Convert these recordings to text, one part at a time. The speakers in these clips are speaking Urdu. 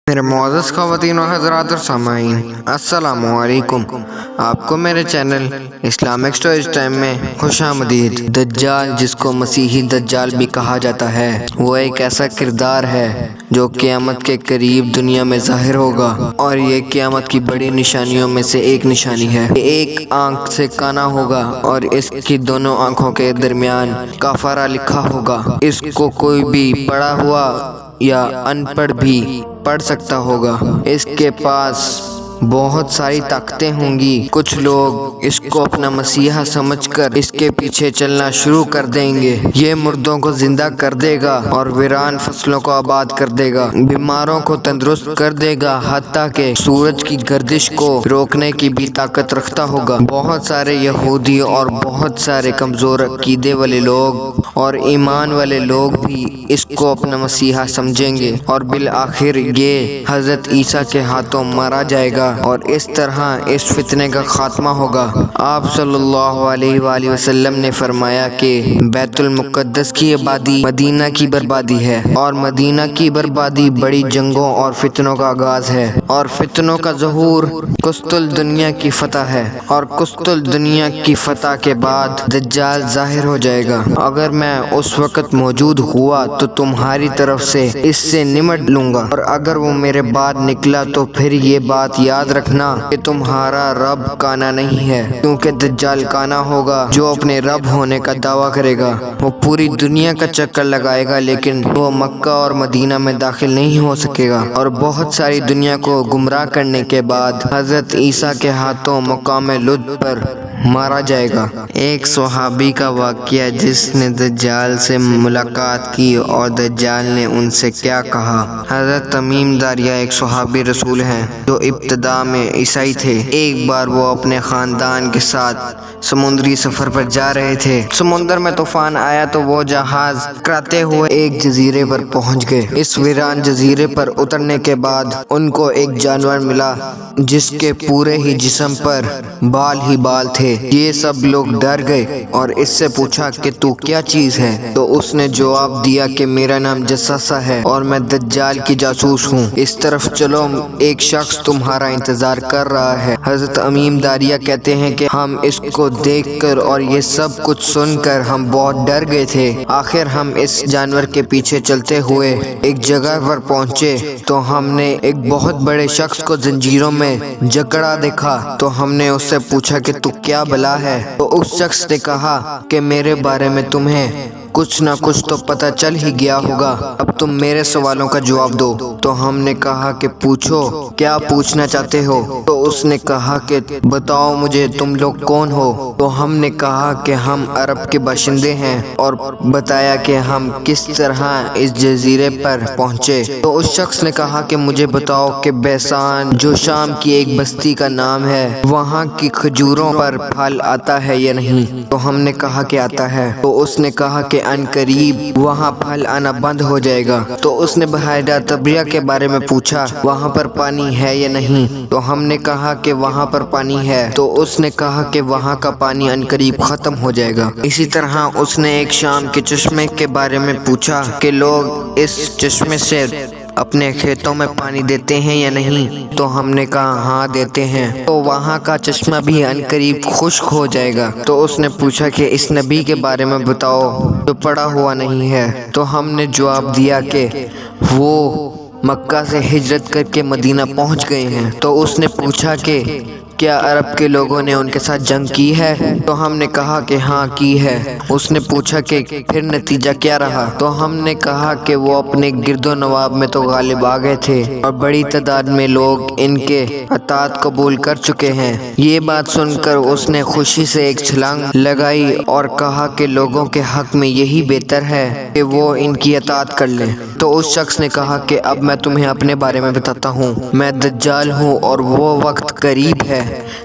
میرے معزز خواتین و حضرات اور سامعین، السلام علیکم۔ آپ کو میرے چینل اسلامک سٹوریج ٹائم میں خوش آمدید۔ دجال، جس کو مسیحی دجال بھی کہا جاتا ہے، وہ ایک ایسا کردار ہے جو قیامت کے قریب دنیا میں ظاہر ہوگا، اور یہ قیامت کی بڑی نشانیوں میں سے ایک نشانی ہے۔ یہ ایک آنکھ سے کانا ہوگا اور اس کی دونوں آنکھوں کے درمیان کافرہ لکھا ہوگا۔ اس کو کوئی بھی پڑھا ہوا یا ان پڑھ بھی پڑھ سکتا ہوگا۔ اس کے پاس بہت ساری طاقتیں ہوں گی۔ کچھ لوگ اس کو اپنا مسیحا سمجھ کر اس کے پیچھے چلنا شروع کر دیں گے۔ یہ مردوں کو زندہ کر دے گا اور ویران فصلوں کو آباد کر دے گا، بیماروں کو تندرست کر دے گا، حتیٰ کہ سورج کی گردش کو روکنے کی بھی طاقت رکھتا ہوگا۔ بہت سارے یہودی اور بہت سارے کمزور عقیدے والے لوگ اور ایمان والے لوگ بھی اس کو اپنا مسیحا سمجھیں گے، اور بالآخر یہ حضرت عیسیٰ کے ہاتھوں مارا جائے گا، اور اس طرح اس فتنے کا خاتمہ ہوگا۔ آپ صلی اللہ علیہ وآلہ وسلم نے فرمایا کہ بیت المقدس کی آبادی مدینہ کی بربادی ہے، اور مدینہ کی بربادی بڑی جنگوں اور فتنوں کا آغاز ہے، اور فتنوں کا ظہور قسط الدنیا کی فتح ہے، اور قسط الدنیا کی فتح کے بعد دجال ظاہر ہو جائے گا۔ اگر میں اس وقت موجود ہوا تو تمہاری طرف سے اس سے نمٹ لوں گا، اور اگر وہ میرے بعد نکلا تو پھر یہ بات یاد رکھنا کہ تمہارا رب کانا نہیں ہے، کیونکہ دجال کانا ہوگا جو اپنے رب ہونے کا دعویٰ کرے گا۔ وہ پوری دنیا کا چکر لگائے گا، لیکن وہ مکہ اور مدینہ میں داخل نہیں ہو سکے گا، اور بہت ساری دنیا کو گمراہ کرنے کے بعد حضرت عیسیٰ کے ہاتھوں مقام لد پر مارا جائے گا۔ ایک صحابی کا واقعہ جس نے دجال سے ملاقات کی اور دجال نے ان سے کیا کہا۔ حضرت تمیم داریہ ایک صحابی رسول ہیں جو ابتدا میں عیسائی تھے۔ ایک بار وہ اپنے خاندان کے ساتھ سمندری سفر پر جا رہے تھے۔ سمندر میں طوفان آیا تو وہ جہاز ٹکراتے ہوئے ایک جزیرے پر پہنچ گئے۔ اس ویران جزیرے پر اترنے کے بعد ان کو ایک جانور ملا جس کے پورے ہی جسم پر بال ہی بال تھے۔ یہ سب لوگ ڈر گئے اور اس سے پوچھا کہ تو کیا چیز ہے؟ تو اس نے جواب دیا کہ میرا نام جساسا ہے اور میں دجال کی جاسوس ہوں، اس طرف چلو، ایک شخص تمہارا انتظار کر رہا ہے۔ حضرت تمیم داریہ کہتے ہیں کہ ہم اس کو دیکھ کر اور یہ سب کچھ سن کر ہم بہت ڈر گئے تھے۔ آخر ہم اس جانور کے پیچھے چلتے ہوئے ایک جگہ پر پہنچے تو ہم نے ایک بہت بڑے شخص کو زنجیروں میں جکڑا دیکھا۔ تو ہم نے اس سے پوچھا کہ تو کیا بلا ہے؟ تو اس شخص نے کہا کہ میرے بارے میں تمہیں کچھ نہ کچھ تو پتہ چل ہی گیا ہوگا، اب تم میرے سوالوں کا جواب دو۔ تو ہم نے کہا کہ پوچھو، کیا پوچھنا چاہتے ہو؟ تو اس نے کہا کہ بتاؤ مجھے تم لوگ کون ہو؟ تو ہم نے کہا کہ ہم عرب کے باشندے ہیں، اور بتایا کہ ہم کس طرح اس جزیرے پر پہنچے۔ تو اس شخص نے کہا کہ مجھے بتاؤ کہ بیسان، جو شام کی ایک بستی کا نام ہے، وہاں کی کھجوروں پر پھل آتا ہے یا نہیں؟ تو ہم نے کہا کہ آتا ہے۔ تو اس نے کہا کہ ان قریب وہاں پھل آنا بند ہو جائے گا۔ تو اس نے بحیرہ طبریہ کے بارے میں پوچھا، وہاں پر پانی ہے یا نہیں؟ تو ہم نے کہا کہ وہاں پر پانی ہے۔ تو اس نے کہا کہ وہاں کا پانی ان قریب ختم ہو جائے گا۔ اسی طرح اس نے ایک شام کے چشمے کے بارے میں پوچھا کہ لوگ اس چشمے سے اپنے کھیتوں میں پانی دیتے ہیں یا نہیں؟ تو ہم نے کہا ہاں دیتے ہیں۔ تو وہاں کا چشمہ بھی ان قریب خشک ہو جائے گا۔ تو اس نے پوچھا کہ اس نبی کے بارے میں بتاؤ جو پڑا ہوا نہیں ہے۔ تو ہم نے جواب دیا کہ وہ مکہ سے ہجرت کر کے مدینہ پہنچ گئے ہیں۔ تو اس نے پوچھا کہ کیا عرب کے لوگوں نے ان کے ساتھ جنگ کی ہے؟ تو ہم نے کہا کہ ہاں کی ہے۔ اس نے پوچھا کہ پھر نتیجہ کیا رہا؟ تو ہم نے کہا کہ وہ اپنے گرد و نواح میں تو غالب آ گئے تھے، اور بڑی تعداد میں لوگ ان کے اطاعت قبول کر چکے ہیں۔ یہ بات سن کر اس نے خوشی سے ایک چھلانگ لگائی اور کہا کہ لوگوں کے حق میں یہی بہتر ہے کہ وہ ان کی اطاعت کر لیں۔ تو اس شخص نے کہا کہ اب میں تمہیں اپنے بارے میں بتاتا ہوں، میں دجال ہوں اور وہ وقت قریب ہے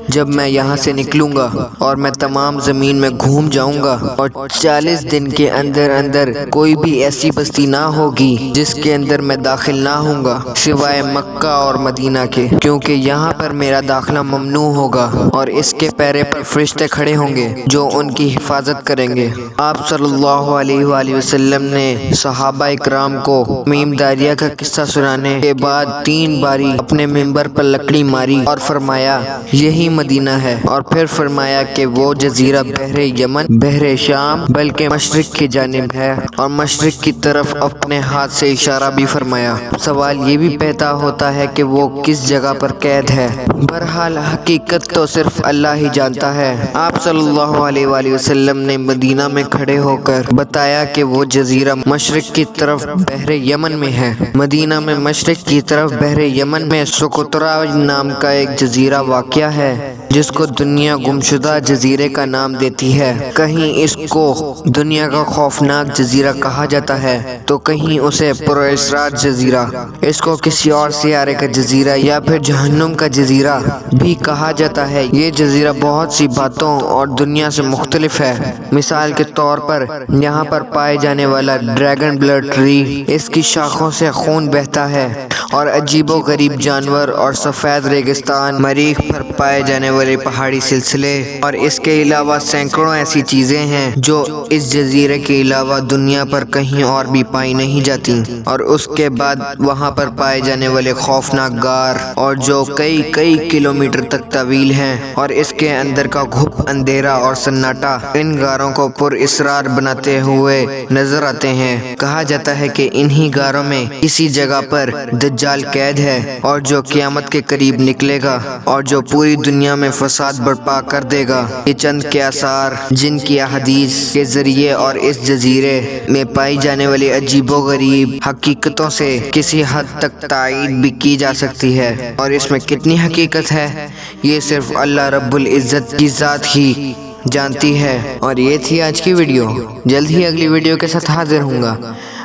جب میں یہاں سے نکلوں گا اور میں تمام زمین میں گھوم جاؤں گا، اور 40 دن کے اندر اندر کوئی بھی ایسی بستی نہ ہوگی جس کے اندر میں داخل نہ ہوں گا سوائے مکہ اور مدینہ کے، کیونکہ یہاں پر میرا داخلہ ممنوع ہوگا اور اس کے پیرے پر فرشتے کھڑے ہوں گے جو ان کی حفاظت کریں گے۔ آپ صلی اللہ علیہ وآلہ وسلم نے صحابہ اکرام کو میم داریہ کا قصہ سنانے کے بعد 3 باری اپنے منبر پر لکڑی ماری اور فرمایا یہی مدینہ ہے، اور پھر فرمایا کہ وہ جزیرہ بحر یمن، بحر شام بلکہ مشرق کی جانب ہے، اور مشرق کی طرف اپنے ہاتھ سے اشارہ بھی فرمایا۔ سوال یہ بھی پیدا ہوتا ہے کہ وہ کس جگہ پر قید ہے۔ بہرحال حقیقت تو صرف اللہ ہی جانتا ہے۔ آپ صلی اللہ علیہ وآلہ وسلم نے مدینہ میں کھڑے ہو کر بتایا کہ وہ جزیرہ مشرق کی طرف بحر یمن میں ہے۔ مدینہ میں مشرق کی طرف بحر یمن میں سقطرہ نام کا ایک جزیرہ واقع ہے جس کو دنیا گمشدہ جزیرے کا نام دیتی ہے۔ کہیں اس کو دنیا کا خوفناک جزیرہ کہا جاتا ہے تو کہیں اسے پراسرار جزیرہ، اس کو کسی اور سیارے کا جزیرہ یا پھر جہنم کا جزیرہ بھی کہا جاتا ہے۔ یہ جزیرہ بہت سی باتوں اور دنیا سے مختلف ہے۔ مثال کے طور پر یہاں پر پائے جانے والا ڈریگن بلڈ ٹری، اس کی شاخوں سے خون بہتا ہے، اور عجیب و غریب جانور اور سفید ریگستان، مریخ پر پائے جانے والے پہاڑی سلسلے، اور اس کے علاوہ سینکڑوں ایسی چیزیں ہیں جو اس جزیرے کے علاوہ دنیا پر کہیں اور بھی پائی نہیں جاتی۔ اور اس کے بعد وہاں پر پائے جانے والے خوفناک غار، اور جو کئی کلومیٹر تک طویل ہیں، اور اس کے اندر کا گھپ اندھیرا اور سناٹا ان غاروں کو پر اسرار بناتے ہوئے نظر آتے ہیں۔ کہا جاتا ہے کہ انہی غاروں میں کسی جگہ پر دجال قید ہے، اور جو قیامت کے قریب نکلے گا اور جو پوری دنیا میں فساد برپا کر دے گا۔ یہ چند کے آثار جن کی احادیث کے ذریعے اور اس جزیرے میں پائی جانے والی عجیب و غریب حقیقتوں سے کسی حد تک تائید بھی کی جا سکتی ہے، اور اس میں کتنی حقیقت ہے یہ صرف اللہ رب العزت کی ذات ہی جانتی ہے۔ اور یہ تھی آج کی ویڈیو، جلد ہی اگلی ویڈیو کے ساتھ حاضر ہوں گا۔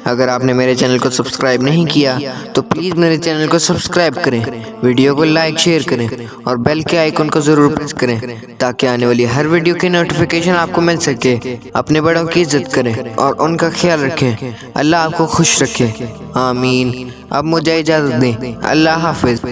اگر آپ نے میرے چینل کو سبسکرائب نہیں کیا تو پلیز میرے چینل کو سبسکرائب کریں، ویڈیو کو لائک شیئر کریں اور بیل کے آئیکن کو ضرور پریس کریں تاکہ آنے والی ہر ویڈیو کی نوٹیفیکیشن آپ کو مل سکے۔ اپنے بڑوں کی عزت کریں اور ان کا خیال رکھیں۔ اللہ آپ کو خوش رکھے، آمین۔ اب مجھے اجازت دیں، اللہ حافظ۔